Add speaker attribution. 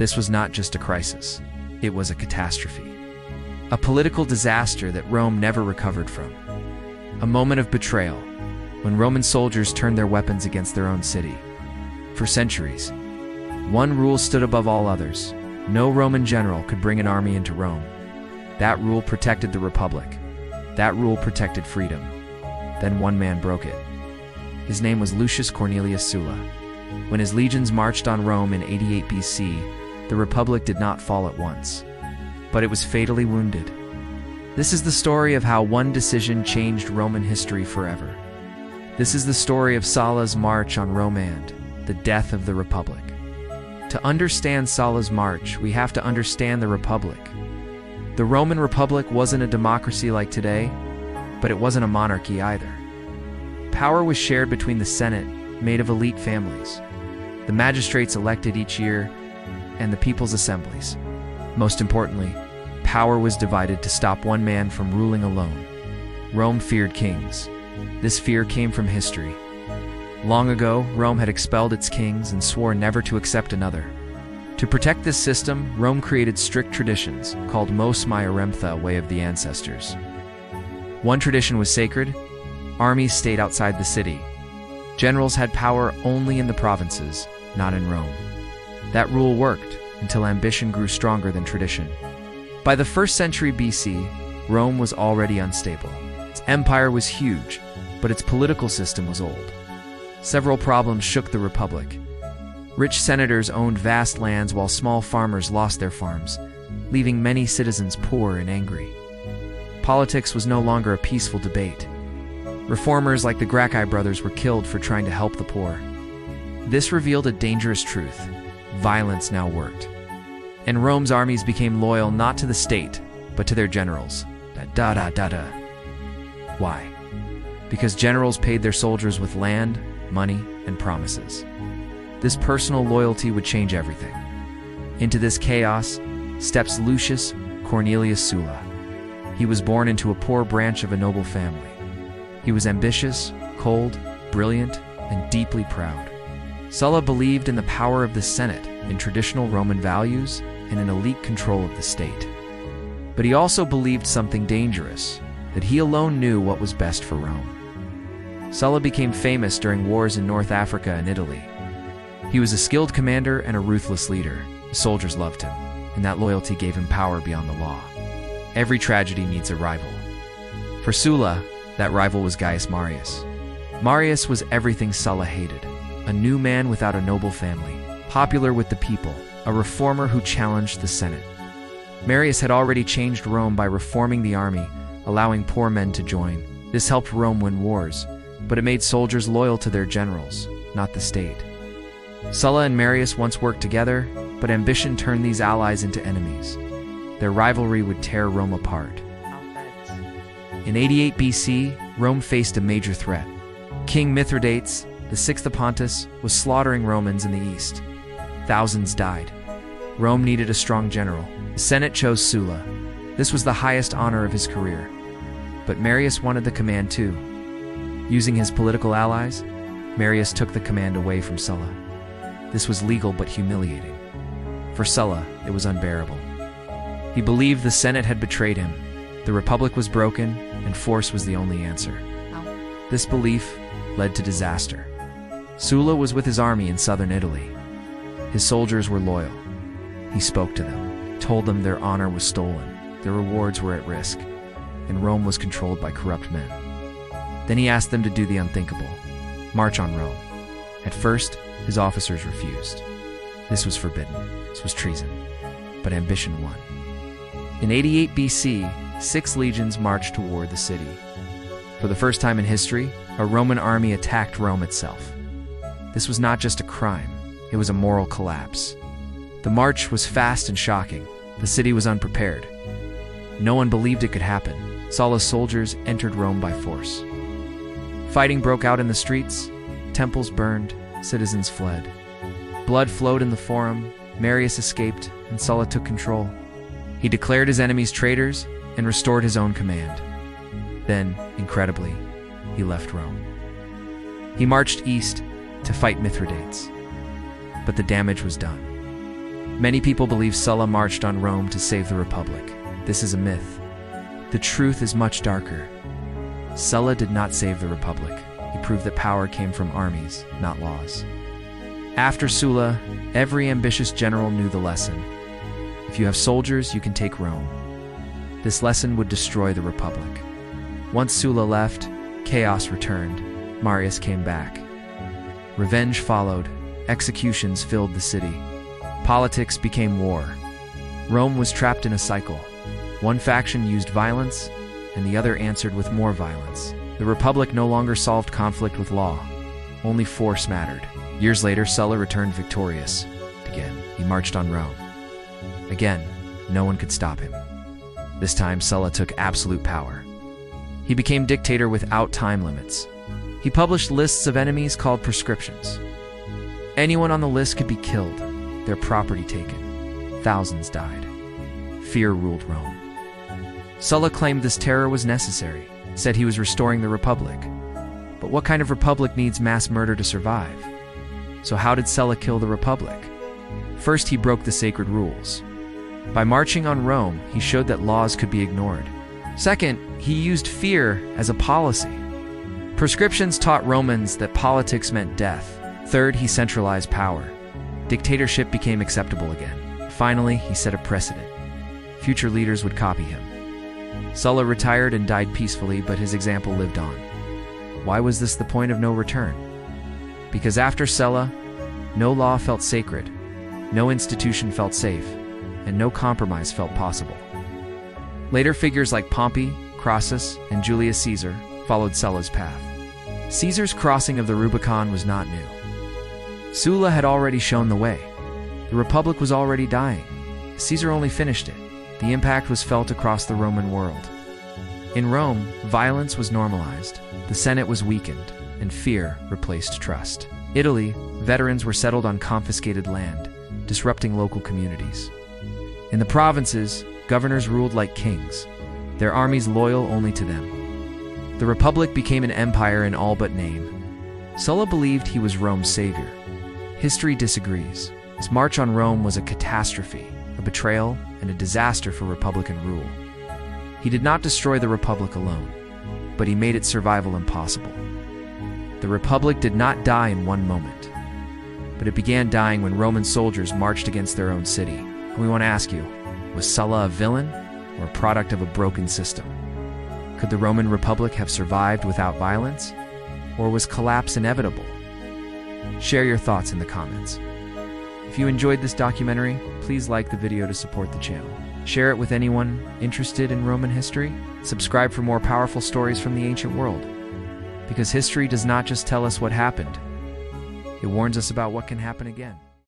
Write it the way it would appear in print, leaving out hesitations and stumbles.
Speaker 1: This was not just a crisis. It was a catastrophe. A political disaster that Rome never recovered from. A moment of betrayal, when Roman soldiers turned their weapons against their own city. For centuries, one rule stood above all others. No Roman general could bring an army into Rome. That rule protected the Republic. That rule protected freedom. Then one man broke it. His name was Lucius Cornelius Sulla. When his legions marched on Rome in 88 BC, the Republic did not fall at once, but it was fatally wounded. This is the story of how one decision changed Roman history forever. This is the story of Sulla's march on Rome and the death of the Republic. To understand Sulla's march, we have to understand the Republic. The Roman Republic wasn't a democracy like today, but it wasn't a monarchy either. Power was shared between the Senate, made of elite families, the magistrates elected each year, and the people's assemblies. Most importantly, power was divided to stop one man from ruling alone. Rome feared kings. This fear came from history. Long ago, Rome had expelled its kings and swore never to accept another. To protect this system, Rome created strict traditions, called mos maiorithusa, way of the ancestors. One tradition was sacred. Armies stayed outside the city. Generals had power only in the provinces, not in Rome. That rule worked until ambition grew stronger than tradition. By the 1st century BC, Rome was already unstable. Its empire was huge, but its political system was old. Several problems shook the Republic. Rich senators owned vast lands while small farmers lost their farms, leaving many citizens poor and angry. Politics was no longer a peaceful debate. Reformers like the Gracchi brothers were killed for trying to help the poor. This revealed a dangerous truth. Violence now worked. And Rome's armies became loyal not to the state, but to their generals. Why? Because generals paid their soldiers with land, money, and promises. This personal loyalty would change everything. Into this chaos steps Lucius Cornelius Sulla. He was born into a poor branch of a noble family. He was ambitious, cold, brilliant, and deeply proud. Sulla believed in the power of the Senate, in traditional Roman values, and in elite control of the state. But he also believed something dangerous, that he alone knew what was best for Rome. Sulla became famous during wars in North Africa and Italy. He was a skilled commander and a ruthless leader. The soldiers loved him, and that loyalty gave him power beyond the law. Every tragedy needs a rival. For Sulla, that rival was Gaius Marius. Marius was everything Sulla hated. A new man without a noble family, popular with the people, a reformer who challenged the Senate. Marius had already changed Rome by reforming the army, allowing poor men to join. This helped Rome win wars, but it made soldiers loyal to their generals, not the state. Sulla and Marius once worked together, but ambition turned these allies into enemies. Their rivalry would tear Rome apart. In 88 BC, Rome faced a major threat. King Mithridates, the sixth of Pontus, was slaughtering Romans in the east. Thousands died. Rome needed a strong general. The Senate chose Sulla. This was the highest honor of his career. But Marius wanted the command too. Using his political allies, Marius took the command away from Sulla. This was legal but humiliating. For Sulla, it was unbearable. He believed the Senate had betrayed him. The Republic was broken, and force was the only answer. This belief led to disaster. Sulla was with his army in southern Italy. His soldiers were loyal. He spoke to them, told them their honor was stolen, their rewards were at risk, and Rome was controlled by corrupt men. Then he asked them to do the unthinkable, march on Rome. At first, his officers refused. This was forbidden. This was treason. But ambition won. In 88 BC, 6 legions marched toward the city. For the first time in history, a Roman army attacked Rome itself. This was not just a crime, it was a moral collapse. The march was fast and shocking. The city was unprepared. No one believed it could happen. Sulla's soldiers entered Rome by force. Fighting broke out in the streets, temples burned, citizens fled. Blood flowed in the forum, Marius escaped, and Sulla took control. He declared his enemies traitors and restored his own command. Then, incredibly, he left Rome. He marched east to fight Mithridates. But the damage was done. Many people believe Sulla marched on Rome to save the Republic. This is a myth. The truth is much darker. Sulla did not save the Republic. He proved that power came from armies, not laws. After Sulla, every ambitious general knew the lesson. If you have soldiers, you can take Rome. This lesson would destroy the Republic. Once Sulla left, chaos returned. Marius came back. Revenge followed. Executions filled the city. Politics became war. Rome was trapped in a cycle. One faction used violence, and the other answered with more violence. The Republic no longer solved conflict with law. Only force mattered. Years later, Sulla returned victorious. Again, he marched on Rome. Again, no one could stop him. This time, Sulla took absolute power. He became dictator without time limits. He published lists of enemies called prescriptions. Anyone on the list could be killed, their property taken. Thousands died. Fear ruled Rome. Sulla claimed this terror was necessary, said he was restoring the Republic. But what kind of republic needs mass murder to survive? So how did Sulla kill the Republic? First, he broke the sacred rules. By marching on Rome, he showed that laws could be ignored. Second, he used fear as a policy. Prescriptions taught Romans that politics meant death. Third, he centralized power. Dictatorship became acceptable again. Finally, he set a precedent. Future leaders would copy him. Sulla retired and died peacefully, but his example lived on. Why was this the point of no return? Because after Sulla, no law felt sacred, no institution felt safe, and no compromise felt possible. Later figures like Pompey, Crassus, and Julius Caesar followed Sulla's path. Caesar's crossing of the Rubicon was not new. Sulla had already shown the way. The Republic was already dying. Caesar only finished it. The impact was felt across the Roman world. In Rome, violence was normalized, the Senate was weakened, and fear replaced trust. Italy, veterans were settled on confiscated land, disrupting local communities. In the provinces, governors ruled like kings, their armies loyal only to them. The Republic became an empire in all but name. Sulla believed he was Rome's savior. History disagrees. His march on Rome was a catastrophe, a betrayal, and a disaster for Republican rule. He did not destroy the Republic alone, but he made its survival impossible. The Republic did not die in one moment, but it began dying when Roman soldiers marched against their own city. And we want to ask you, was Sulla a villain or a product of a broken system? Could the Roman Republic have survived without violence, or was collapse inevitable? Share your thoughts in the comments. If you enjoyed this documentary, please like the video to support the channel. Share it with anyone interested in Roman history. Subscribe for more powerful stories from the ancient world. Because history does not just tell us what happened, it warns us about what can happen again.